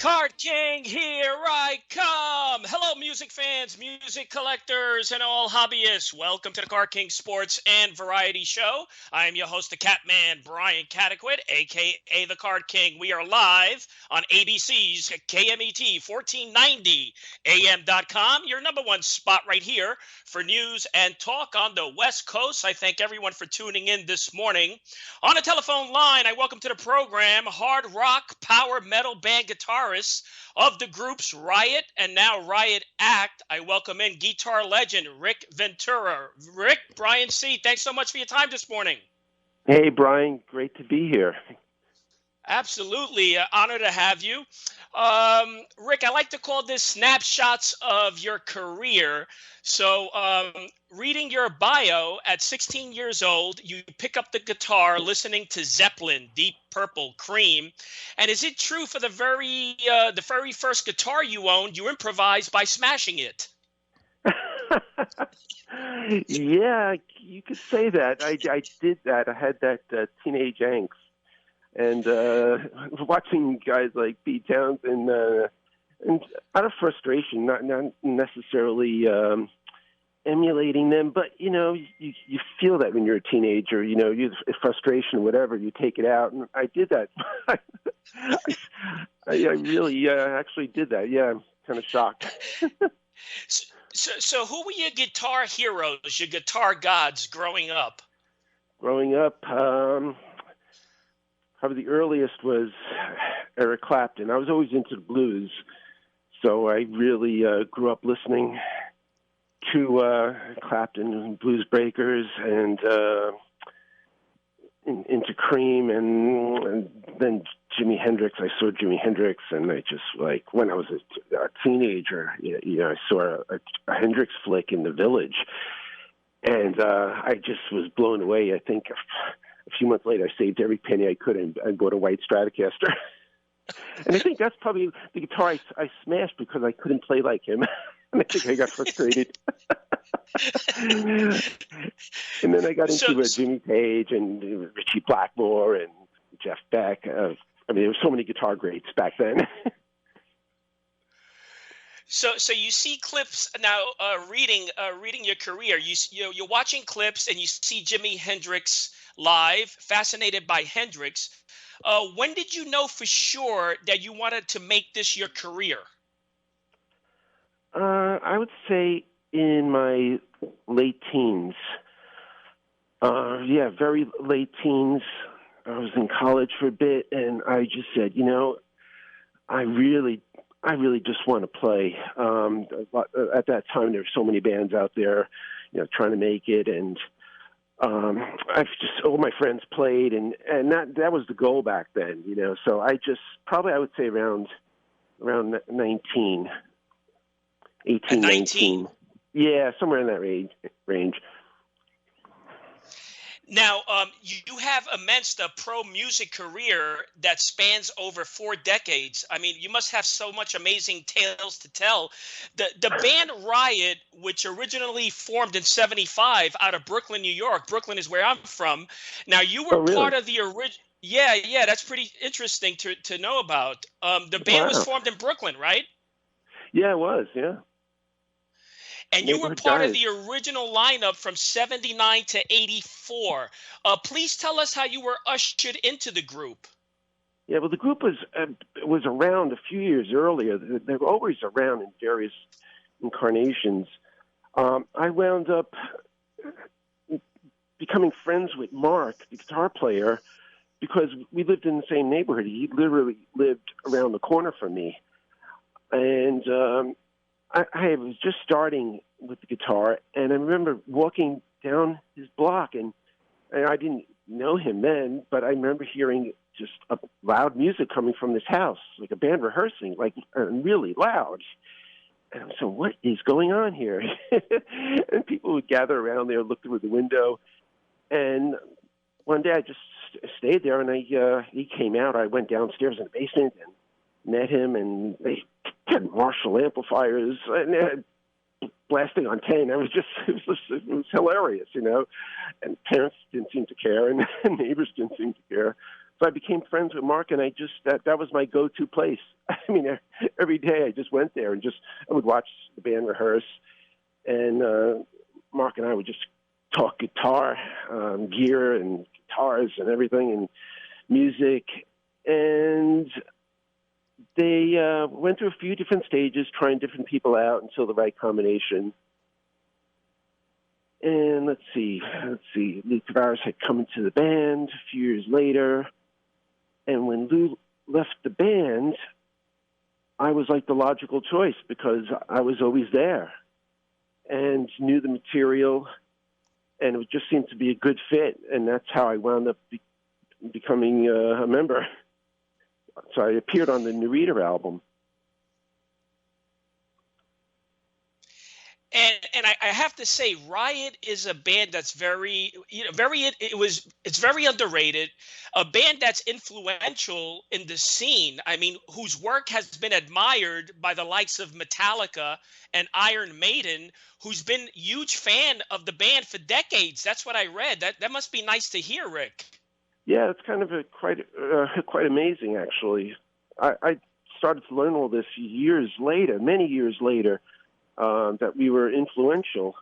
Card King, here I come. Hello, music fans, music collectors, and all hobbyists. Welcome to the Card King Sports and Variety Show. I am your host, the Catman, Brian Cataquet, a.k.a. the Card King. We are live on ABC's KMET 1490 AM.com, your number one spot right here for news and talk on the West Coast. I thank everyone for tuning in this morning. On the telephone line, I welcome to the program hard rock power metal band guitarist of the groups Riot and now Riot Act. I welcome in guitar legend Rick Ventura. Rick, Brian C., thanks so much for your time this morning. Hey, Brian. Great to be here. Absolutely. Honor to have you. Rick, I like to call this snapshots of your career. So reading your bio, at 16 years old, you pick up the guitar listening to Zeppelin, Deep Purple, Cream. And is it true for the very first guitar you owned, you improvised by smashing it? Yeah, you could say that. I did that. I had that teenage angst. And watching guys like Pete Townsend, and out of frustration, not necessarily emulating them, but you feel that when you're a teenager, you frustration, whatever, you take it out, and I did that. I really actually did that. Yeah, I'm kind of shocked. So who were your guitar heroes, your guitar gods growing up? Probably the earliest was Eric Clapton. I was always into the blues, so I really grew up listening to Clapton and Blues Breakers and into Cream, and then Jimi Hendrix. I saw Jimi Hendrix, and I just, like, when I was a teenager, I saw a Hendrix flick in the Village, and I just was blown away. I think a few months later, I saved every penny I could and I bought a white Stratocaster. And I think that's probably the guitar I smashed because I couldn't play like him. And I think I got frustrated. And then I got into Jimmy Page and Richie Blackmore and Jeff Beck. There were so many guitar greats back then. So you see clips now. Reading your career, you're watching clips and you see Jimi Hendrix live. Fascinated by Hendrix. When did you know for sure that you wanted to make this your career? I would say in my late teens. Very late teens. I was in college for a bit, and I just said, I really just want to play. At that time, there were so many bands out there, trying to make it, and all my friends played, and that was the goal back then, So I would say around 19, 18, 19. Yeah, somewhere in that range. Now, you have immense pro music career that spans over 4 decades. I mean, you must have so much amazing tales to tell. The band Riot, which originally formed in 75 out of Brooklyn, New York. Brooklyn is where I'm from. Now, you were part of the original. Yeah, that's pretty interesting to know about. The band was formed in Brooklyn, right? Yeah, it was, yeah. And you were part of the original lineup from 79 to 84. Please tell us how you were ushered into the group. Yeah, well, the group was around a few years earlier. They were always around in various incarnations. I wound up becoming friends with Mark, the guitar player, because we lived in the same neighborhood. He literally lived around the corner from me. And I was just starting with the guitar, and I remember walking down his block, and I didn't know him then, but I remember hearing just a loud music coming from this house, like a band rehearsing, like really loud. And so, what is going on here? And people would gather around there, look through the window, and one day I just stayed there, and he came out. I went downstairs in the basement and met him, and they had Marshall amplifiers and blasting on 10. It was hilarious, And parents didn't seem to care, and neighbors didn't seem to care. So I became friends with Mark, and that was my go-to place. I mean, every day I just went there and I would watch the band rehearse, and Mark and I would just talk guitar, gear and guitars and everything and music. And they went through a few different stages, trying different people out until the right combination. And let's see, Lou Kouvaris had come into the band a few years later. And when Lou left the band, I was like the logical choice because I was always there and knew the material, and it just seemed to be a good fit. And that's how I wound up becoming a member. So I appeared on the Reunited album. And I have to say, Riot is a band that's very, it's very underrated. A band that's influential in the scene. I mean, whose work has been admired by the likes of Metallica and Iron Maiden, who's been huge fan of the band for decades. That's what I read. That must be nice to hear, Rick. Yeah, it's kind of quite amazing, actually. I started to learn all this many years later. That we were influential,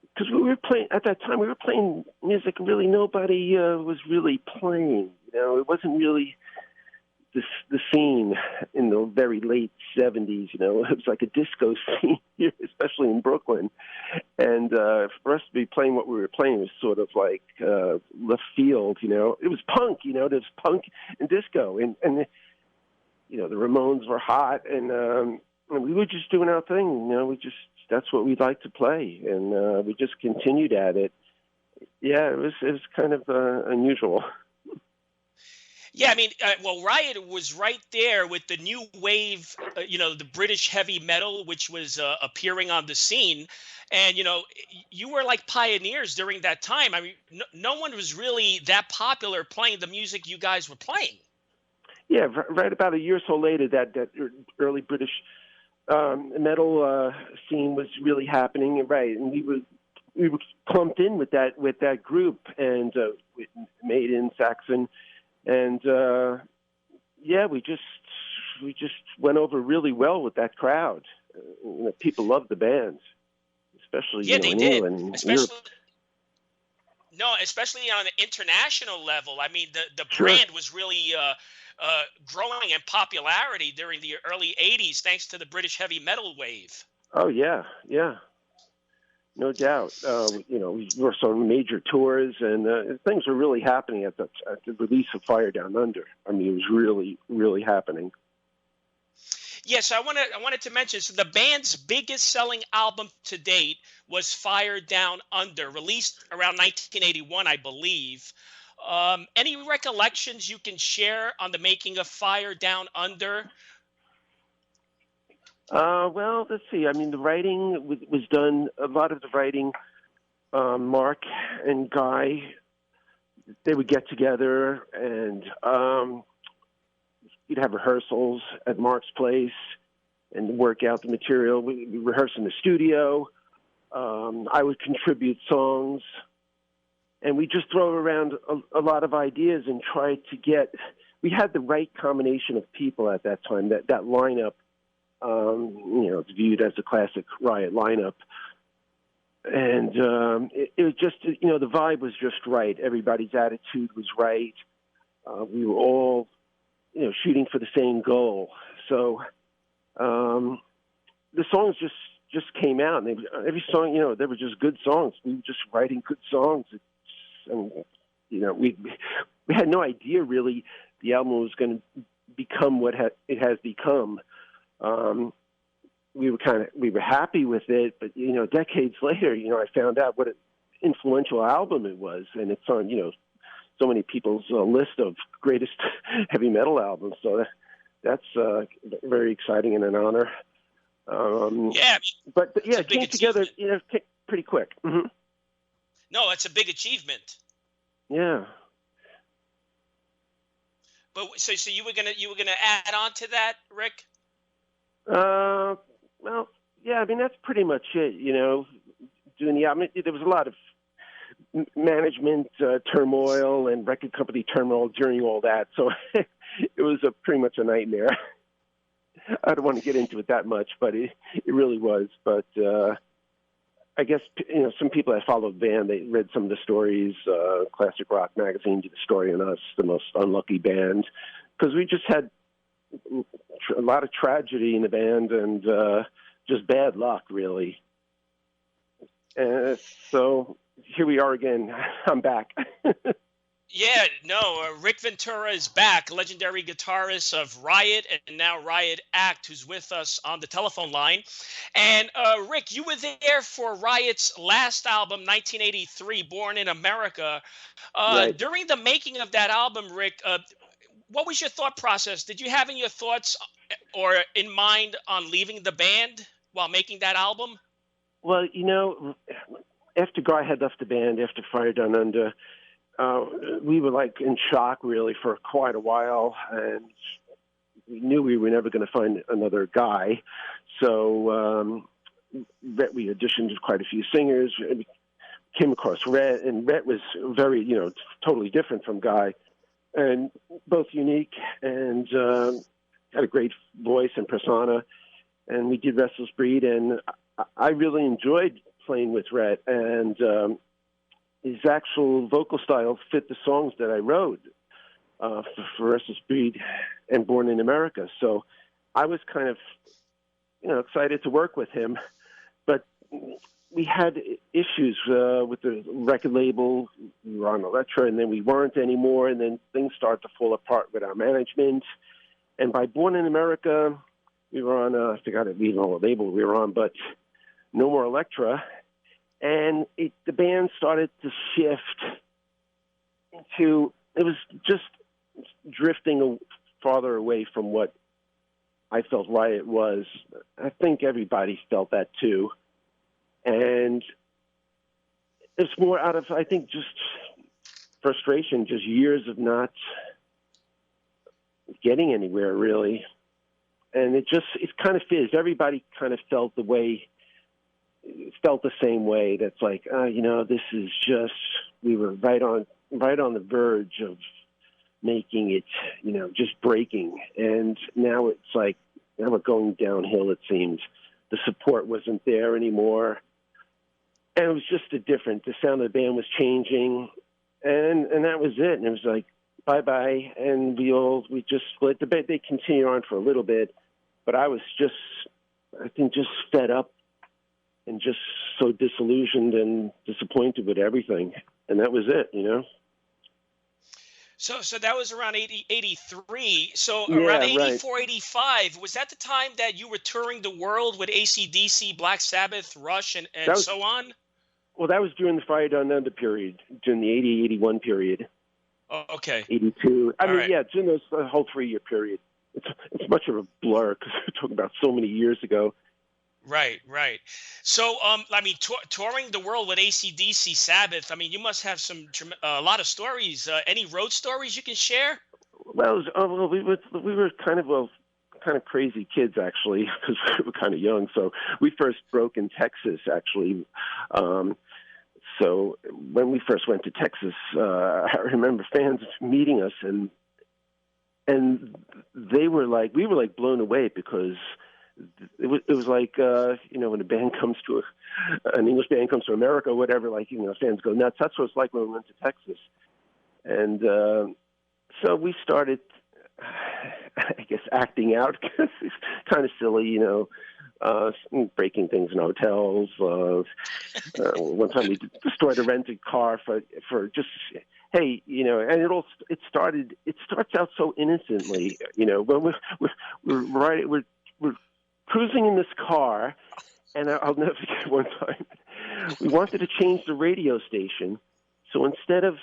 because we were playing at that time. We were playing music really nobody was really playing. It wasn't really the scene in the very late '70s. It was like a disco scene here, especially in Brooklyn. And for us to be playing what we were playing was sort of like left field. It was punk. There's punk and disco, and the Ramones were hot, and we were just doing our thing, that's what we'd like to play. And we just continued at it. Yeah, it was kind of unusual. Yeah, I mean, Riot was right there with the new wave, the British heavy metal, which was appearing on the scene. And, you were like pioneers during that time. I mean, no one was really that popular playing the music you guys were playing. Yeah, right about a year or so later, that early British metal scene was really happening, right? And we were clumped in with that group, and with Maiden, Saxon, and we just went over really well with that crowd. People loved the band, especially they in did. England, especially on an international level. I mean, the Sure. brand was really growing in popularity during the early 80s thanks to the British heavy metal wave. Oh, yeah. No doubt. We were on major tours, and things were really happening at the release of Fire Down Under. I mean, it was really, really happening. Yes, I wanted to mention, so the band's biggest selling album to date was Fire Down Under, released around 1981, I believe. Any recollections you can share on the making of Fire Down Under? Well, let's see. I mean, the writing was done. A lot of the writing, Mark and Guy, they would get together, and we'd have rehearsals at Mark's place and work out the material. We rehearse in the studio. I would contribute songs. And we just throw around a lot of ideas and try to we had the right combination of people at that time. That lineup, it's viewed as a classic Riot lineup. And it was just, the vibe was just right. Everybody's attitude was right. We were all, shooting for the same goal. So the songs just came out. And every song, they were just good songs. We were just writing good songs. And we had no idea really the album was going to become what it has become. We were happy with it, but decades later, I found out what an influential album it was, and it's on so many people's list of greatest heavy metal albums. So that's very exciting and an honor. But it came together pretty quick. Mm-hmm. No, it's a big achievement. Yeah. But so you were gonna add on to that, Rick? Well, yeah. I mean, that's pretty much it. Doing the album, there was a lot of management turmoil and record company turmoil during all that. So it was pretty much a nightmare. I don't want to get into it that much, but it really was. But I guess, some people that followed the band, they read some of the stories. Classic Rock Magazine did a story on us, the most unlucky band, because we just had a lot of tragedy in the band and just bad luck, really. So here we are again. I'm back. Yeah, no, Rick Ventura is back, legendary guitarist of Riot and now Riot Act, who's with us on the telephone line. And Rick, you were there for Riot's last album, 1983, Born in America. Right. During the making of that album, Rick, what was your thought process? Did you have in your thoughts or in mind on leaving the band while making that album? Well, after Guy had left the band, after Fire Down Under, we were like in shock really for quite a while, and we knew we were never going to find another Guy. So we auditioned with quite a few singers. We came across Rhett, and Rhett was very, totally different from Guy, and both unique and had a great voice and persona. And we did Restless Breed, and I really enjoyed playing with Rhett, and his actual vocal style fit the songs that I wrote for Restless Breed and Born in America. So I was kind of, excited to work with him. But we had issues with the record label. We were on Elektra, and then we weren't anymore, and then things started to fall apart with our management. And by Born in America, we were on, I forgot even what label we were on, but No More Elektra. And the band started to shift into, it was just drifting farther away from what I felt Riot was. I think everybody felt that too. And it's more out of, I think, just frustration, just years of not getting anywhere, really. And it kind of fizzed. Everybody kind of felt the same way. That's like, this is just, we were right on the verge of making it, just breaking. And now it's like, now we're going downhill, it seems. The support wasn't there anymore. And it was just the sound of the band was changing. And that was it. And it was like, bye-bye. And we just split. They continued on for a little bit, but I was just fed up and just so disillusioned and disappointed with everything. And that was it, So that was around 83. So Yeah, around 84, right. 85, was that the time that you were touring the world with ACDC, Black Sabbath, Rush, and so on? Well, that was during the Fire Down Under period, during the 80, 81 period. Oh, okay. 82. Right. Yeah, during the whole 3-year period. It's much of a blur because we're talking about so many years ago. Right. So, touring the world with ACDC, Sabbath, you must have a lot of stories. Any road stories you can share? Well, we were kind of crazy kids, actually, because we were kind of young. So we first broke in Texas, actually. So when we first went to Texas, I remember fans meeting us, and we were like blown away because it was like, when a band comes to an English band comes to America or whatever, fans go nuts. That's what it's like when we went to Texas. And so we started, I guess, acting out because it's kind of silly, breaking things in hotels. One time we destroyed a rented car for just, hey, and it starts out so innocently, when we're cruising in this car, and I'll never forget one time, we wanted to change the radio station. So instead of,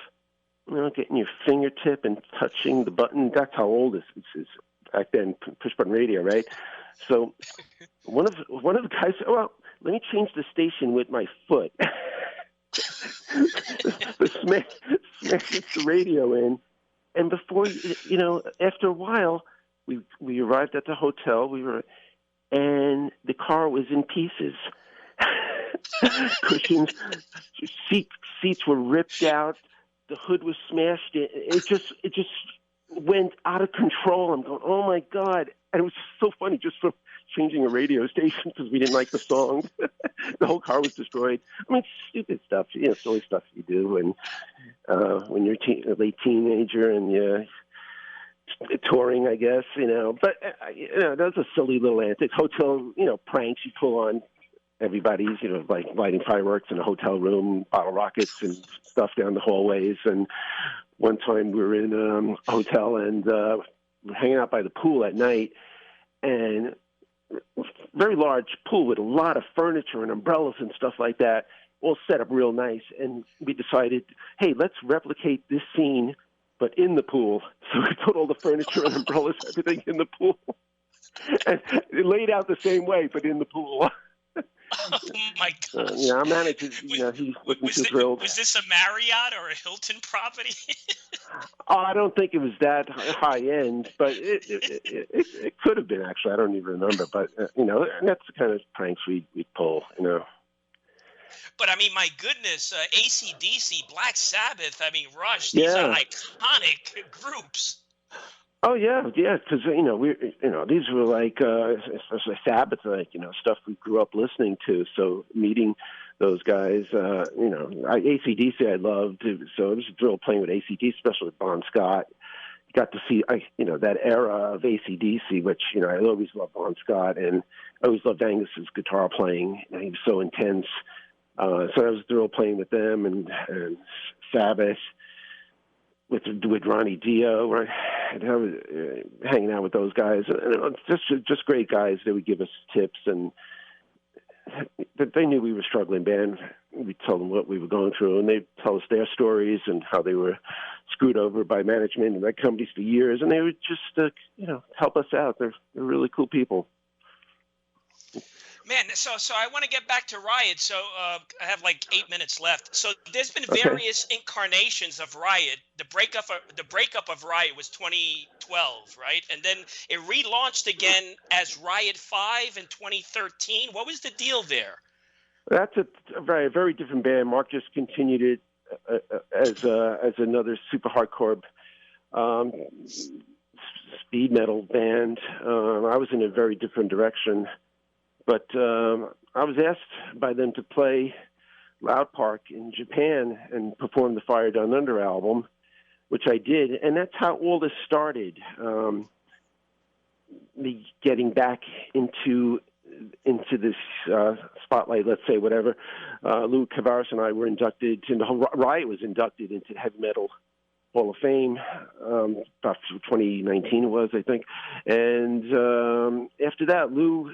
getting your fingertip and touching the button, that's how old this is back then, push button radio, right? So one of the guys said, well, let me change the station with my foot. Smashed the radio in. And before, after a while, we arrived at the hotel. And the car was in pieces. Cushions, seats were ripped out. The hood was smashed. It just went out of control. I'm going, oh my God. And it was so funny just from changing a radio station because we didn't like the song. The whole car was destroyed. I mean, stupid stuff, silly stuff you do. And when you're a late teenager and you're touring, I guess, But, those are silly little antics. Hotel, pranks you pull on everybody's, like lighting fireworks in a hotel room, bottle rockets and stuff down the hallways. And one time we were in a hotel and we're hanging out by the pool at night, and very large pool with a lot of furniture and umbrellas and stuff like that, all set up real nice. And we decided, hey, let's replicate this scene, but in the pool. So we put all the furniture and umbrellas, everything in the pool. And it laid out the same way, but in the pool. Oh my gosh! Our manager, he's looking too thrilled. Was this a Marriott or a Hilton property? I don't think it was that high end, but it could have been, actually. I don't even remember, but and that's the kind of pranks we pull, But I mean, my goodness, ACDC, Black Sabbath, Rush, these are iconic groups. Oh yeah, because these were like, especially Sabbath, like stuff we grew up listening to. So meeting those guys, ACDC I loved, so it was a thrill playing with ACDC, especially with Bon Scott. Got to see, that era of ACDC, which I always loved Bon Scott, and I always loved Angus's guitar playing. He was so intense. So I was thrilled playing with them and Sabbath. With Ronnie Dio, right? And I was hanging out with those guys. Just great guys. They would give us tips, and they knew we were a struggling band. We'd tell them what we were going through, and they'd tell us their stories and how they were screwed over by management and record companies for years. And they would just, help us out. They're really cool people. Man, so I want to get back to Riot. So I have like 8 minutes left. So there's been various incarnations of Riot. The breakup of Riot was 2012, right? And then it relaunched again as Riot 5 in 2013. What was the deal there? That's a very, very different band. Mark just continued it as another super hardcore speed metal band. I was in a very different direction. But I was asked by them to play Loud Park in Japan and perform the Fire Down Under album, which I did. And that's how all this started, me getting back into this spotlight, let's say, whatever. Lou Kouvaris and I were inducted, Riot was inducted into Heavy Metal Hall of Fame, about 2019 it was, I think. And after that, Lou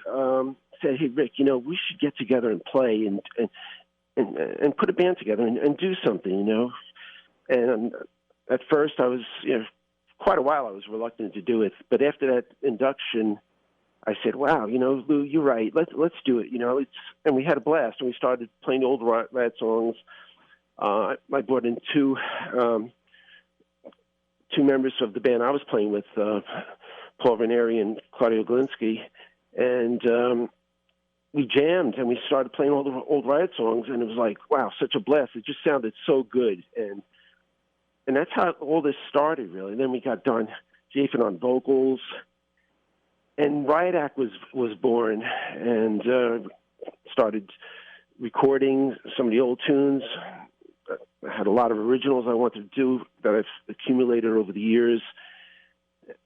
said, hey, Rick, we should get together and play and put a band together and do something, And at first I was, quite a while I was reluctant to do it. But after that induction, I said, wow, Lou, you're right. Let's do it, and we had a blast. And we started playing old Riot songs. I brought in two members of the band I was playing with, Paul Ranieri and Claudio Galinsky, and we jammed and we started playing all the old Riot songs, and it was like, wow, such a blast. It just sounded so good, and that's how all this started, really. And then we got Don Jason on vocals, and Riot Act was born, and started recording some of the old tunes. I had a lot of originals I wanted to do that I've accumulated over the years.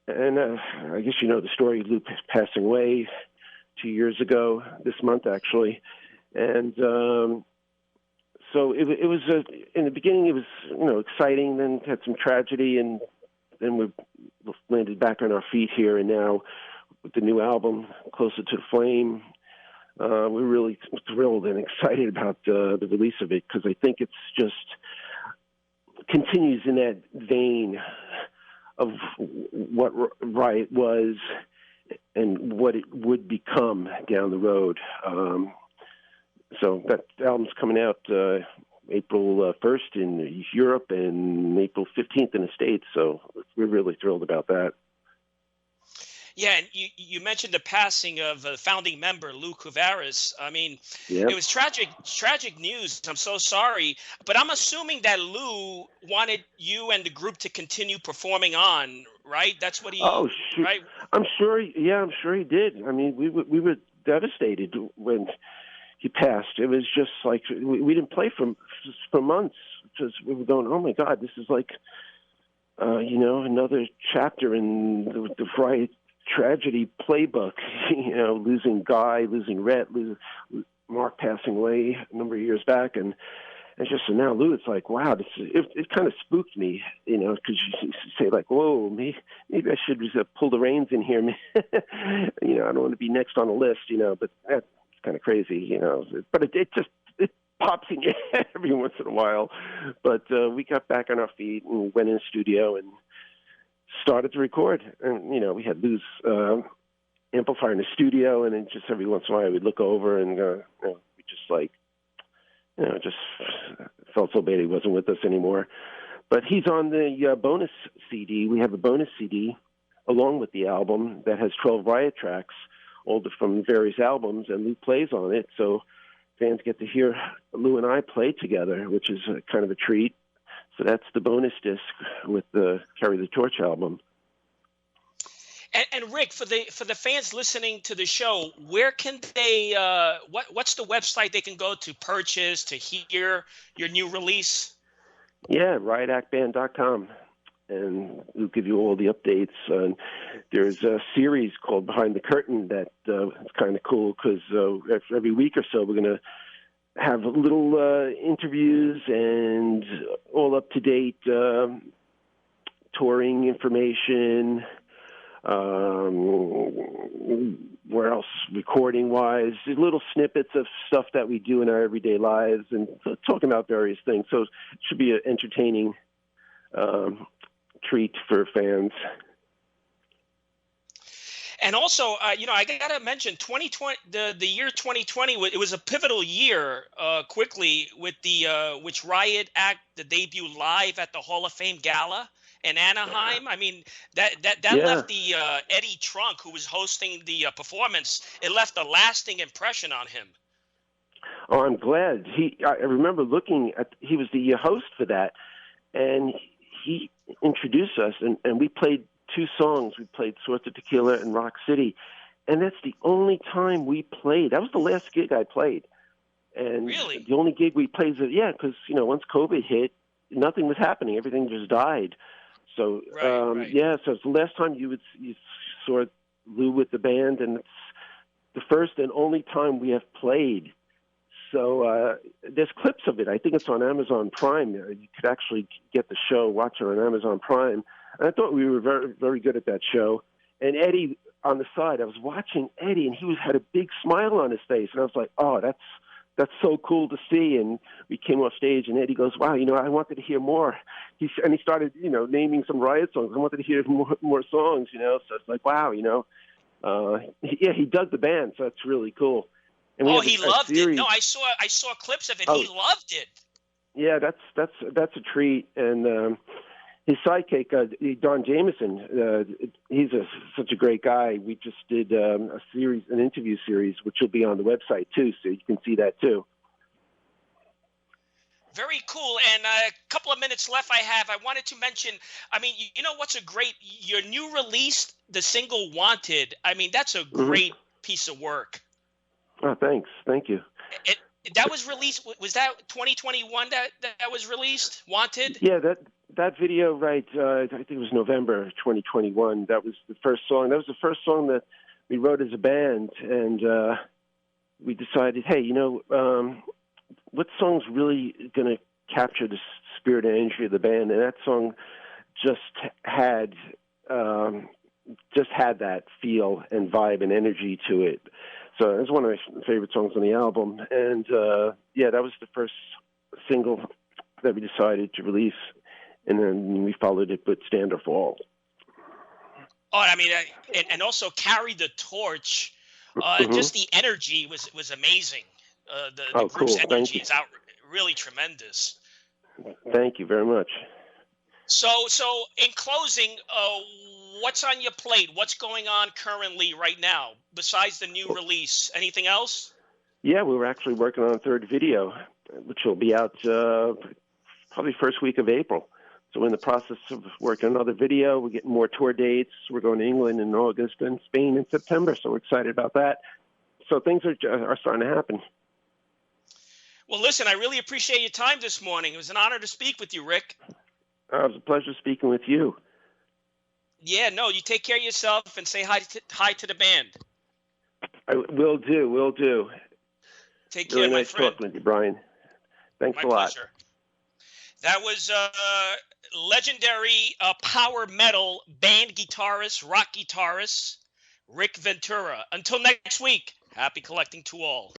And I guess the story, Lou passing away 2 years ago, this month actually. And so it was, in the beginning it was, exciting, then had some tragedy, and then we landed back on our feet here. And now with the new album, Closer to the Flame, we're really thrilled and excited about the release of it, because I think it's just continues in that vein of what Riot was and what it would become down the road. So that album's coming out April 1st in Europe and April 15th in the States, so we're really thrilled about that. Yeah, and you mentioned the passing of a founding member, Lou Kouvaris. I mean, Yep. it was tragic news. I'm so sorry, but I'm assuming that Lou wanted you and the group to continue performing on, right? That's what Oh, right? I'm sure. Yeah, I'm sure he did. I mean, we were devastated when he passed. It was just like we didn't play for months because we were going, oh my God, this is like another chapter in the Riot tragedy playbook. Losing Guy, losing Rhett, losing Mark passing away a number of years back, and it's just, so now Lou, it's like, wow, it kind of spooked me, because you say like, whoa, maybe I should just pull the reins in here. I don't want to be next on the list, but that's kind of crazy, but it just pops in your head every once in a while. But we got back on our feet and went in the studio and started to record. And, we had Lou's amplifier in the studio, and then just every once in a while we'd look over and we just like, just felt so bad he wasn't with us anymore. But he's on the bonus CD. We have a bonus CD along with the album that has 12 Riot tracks, all from various albums, and Lou plays on it. So fans get to hear Lou and I play together, which is kind of a treat. So that's the bonus disc with the Carry the Torch album. And Rick, for the fans listening to the show, where can they? What's the website they can go to purchase, to hear your new release? Yeah, riotactband.com, and we'll give you all the updates. There's a series called Behind the Curtain that is kind of cool because every week or so we're going to have little interviews and all up to date touring information. Where else? Recording wise, little snippets of stuff that we do in our everyday lives, and talking about various things. So it should be an entertaining treat for fans. And also, I gotta mention 2020, the year 2020. It was a pivotal year. Quickly with which Riot act the debut live at the Hall of Fame Gala in Anaheim. I mean, that left the Eddie Trunk, who was hosting the performance, it left a lasting impression on him. Oh, I'm glad. I remember looking at, he was the host for that, and he introduced us, and we played two songs. We played Swords of Tequila and Rock City, and that's the only time we played. That was the last gig I played. And really? The only gig we played, because once COVID hit, nothing was happening. Everything just died. So right. So it's the last time you saw Lou with the band, and it's the first and only time we have played. So there's clips of it. I think it's on Amazon Prime. You could actually get the show, watch it on Amazon Prime. And I thought we were very, very good at that show. And Eddie on the side, I was watching Eddie, and he had a big smile on his face, and I was like, oh, that's so cool to see. And we came off stage, and Eddie goes, wow, I wanted to hear more. He started, naming some Riot songs. I wanted to hear more songs, So it's like, wow, he dug the band, so that's really cool. And he loved it. No, I saw clips of it. He loved it. Yeah, that's a treat. And his sidekick, Don Jameson, he's such a great guy. We just did an interview series, which will be on the website too, so you can see that too. Very cool. And a couple of minutes left I wanted to mention, what's your new release, the single Wanted. That's a great piece of work. Oh, thanks. Thank you. That was released, was that 2021 that was released, Wanted? Yeah, that video, right, I think it was November 2021. That was the first song. That was the first song that we wrote as a band, and we decided, hey, what song's really going to capture the spirit and energy of the band? And that song just had that feel and vibe and energy to it. So it was one of my favorite songs on the album. And, that was the first single that we decided to release. And then we followed it with Stand or Fall. Oh, and also Carry the Torch. Just the energy was amazing. The group's cool. energy is really tremendous. Thank you very much. So in closing, what's on your plate? What's going on currently right now besides the new release? Anything else? Yeah, we were actually working on a third video, which will be out probably first week of April. So we're in the process of working on another video. We're getting more tour dates. We're going to England in August and Spain in September. So we're excited about that. So things are starting to happen. Well, listen, I really appreciate your time this morning. It was an honor to speak with you, Rick. It was a pleasure speaking with you. Yeah, no, you take care of yourself and say hi to the band. I will do. Take care, really my nice friend. talking with you, Brian. Thanks a lot. My pleasure. That was legendary power metal band guitarist, rock guitarist, Rick Ventura. Until next week, happy collecting to all.